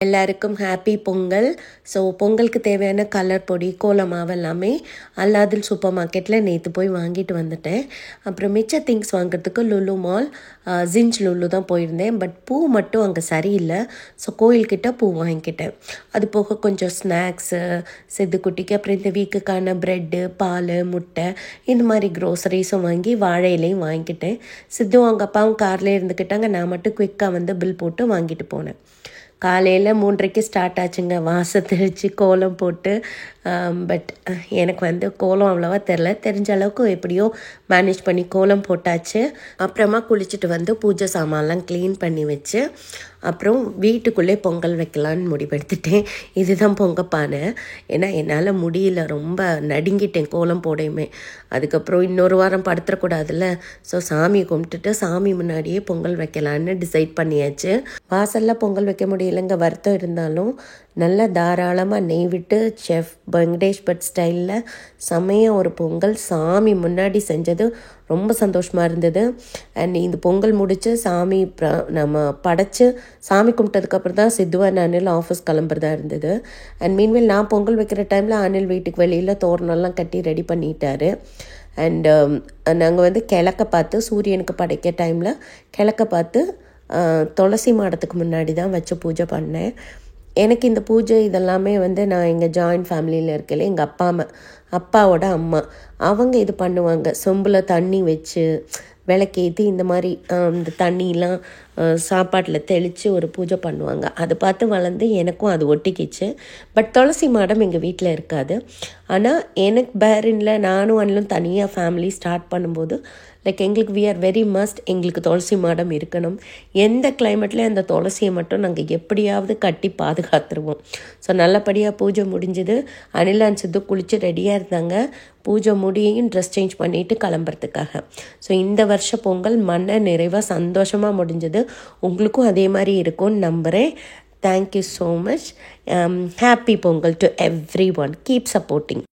எல்லாருக்கும் happy Pongal. So பொங்கலுக்கு தேவையான கலர் பொடி, கோலம் மாவு எல்லாமே அல்லாதில் சூப்பர் மார்க்கெட்டில் நேற்று போய் வாங்கிட்டு வந்துட்டேன். அப்புறம் மிச்ச திங்ஸ் வாங்குறதுக்கு லுலு மால், ஜின்ச் லுலு தான் போயிருந்தேன். பட் பூ மட்டும் அங்கே சரியில்லை. ஸோ கோயில்கிட்ட பூ வாங்கிக்கிட்டேன். அது போக கொஞ்சம் ஸ்நாக்ஸு, சித்துக்குட்டிக்கு, அப்புறம் இந்த வீக்குக்கான ப்ரெட்டு, பால், முட்டை, இந்த மாதிரி க்ரோசரிஸும் வாங்கி வாழை இலையும் வாங்கிக்கிட்டேன். சித்து அவங்க அப்பாவும் கார்லேயே இருந்துக்கிட்டாங்க. நான் மட்டும் குயிக்காக வந்து பில் போட்டு வாங்கிட்டு போனேன். காலையில் 3:30 ஸ்டார்ட் ஆச்சுங்க. வாசல் தெளித்து கோலம் போட்டு, பட் எனக்கு வந்து கோலம் அவ்வளோவா தெரிஞ்ச அளவுக்கு எப்படியோ மேனேஜ் பண்ணி கோலம் போட்டாச்சு. அப்புறமா குளிச்சுட்டு வந்து பூஜை சாமான்லாம் க்ளீன் பண்ணி வச்சு, அப்புறம் வீட்டுக்குள்ளே பொங்கல் வைக்கலான்னு முடிவெடுத்துட்டேன். இதுதான் பொங்கப்பானை. ஏன்னா என்னால் முடியல, ரொம்ப நடுங்கிட்டேன் கோலம் போடையுமே. அதுக்கப்புறம் இன்னொரு வாரம் படுத்துடக்கூடாதுல்ல. ஸோ சாமி கும்பிட்டுட்டு சாமி முன்னாடியே பொங்கல் வைக்கலான்னு டிசைட் பண்ணியாச்சு. வாசலில் பொங்கல் வைக்க முடியலைங்க, வருத்தம் இருந்தாலும் நல்லா தாராளமாக நெய் விட்டு செஃப் வெங்கடேஷ் பட் ஸ்டைலில் செம்மையாக ஒரு பொங்கல் சாமி முன்னாடி செஞ்சது ரொம்ப சந்தோஷமாக இருந்தது. அண்ட் இந்த பொங்கல் முடித்து சாமி நம்ம படைச்சி சாமி கும்பிட்டதுக்கப்புறம் தான் சித்துவன் அனில் ஆஃபீஸ் கிளம்புறதா இருந்தது. அண்ட் மீன்வேல் நான் பொங்கல் வைக்கிற டைமில் அனில் வீட்டுக்கு வெளியில் தோரணெல்லாம் கட்டி ரெடி பண்ணிட்டாரு. அண்டு நாங்கள் வந்து கிழக்க பார்த்து சூரியனுக்கு படைக்க டைமில் கிழக்க பார்த்து துளசி மாடத்துக்கு முன்னாடி தான் வச்சு பூஜை பண்ணேன். எனக்கு இந்த பூஜை இதெல்லாமே வந்து நான் எங்கள் ஜாயின்ட் ஃபேமிலியில் இருக்கல, எங்கள் அப்பாவோட அம்மா அவங்க இது பண்ணுவாங்க. சொம்பில் தண்ணி வச்சு விளக்கேற்றி இந்த மாதிரி இந்த தண்ணியெலாம் சாப்பாட்டில் தெளித்து ஒரு பூஜை பண்ணுவாங்க. அதை பார்த்து வளர்ந்து எனக்கும் அது ஒட்டிக்கிச்சு. பட் துளசி மாடம் எங்கள் வீட்டில் இருக்காது. ஆனால் எனக்கு பேரனில் நானும் அண்ணிலும் தனியாக ஃபேமிலி ஸ்டார்ட் பண்ணும்போது எங்களுக்கு வி ஆர் வெரி மஸ்ட், எங்களுக்கு துளசி மாடம் இருக்கணும். எந்த கிளைமேட்லேயும் அந்த துளசியை மட்டும் நாங்கள் எப்படியாவது கட்டி பாதுகாத்துருவோம். ஸோ நல்லபடியாக பூஜை முடிஞ்சுது. அனில் அண்ட் சித்து குளித்து ரெடியாக இருந்தாங்க. பூஜை முடியையும் ட்ரெஸ் சேஞ்ச் பண்ணிவிட்டு கிளம்புறதுக்காக. ஸோ இந்த வருஷ பொங்கல் மன நிறைவாக சந்தோஷமாக முடிஞ்சது. உங்களுக்கும் அதே மாதிரி இருக்கும்னு நம்புகிறேன். Thank you so much. Happy Pongal to every one. Keep supporting.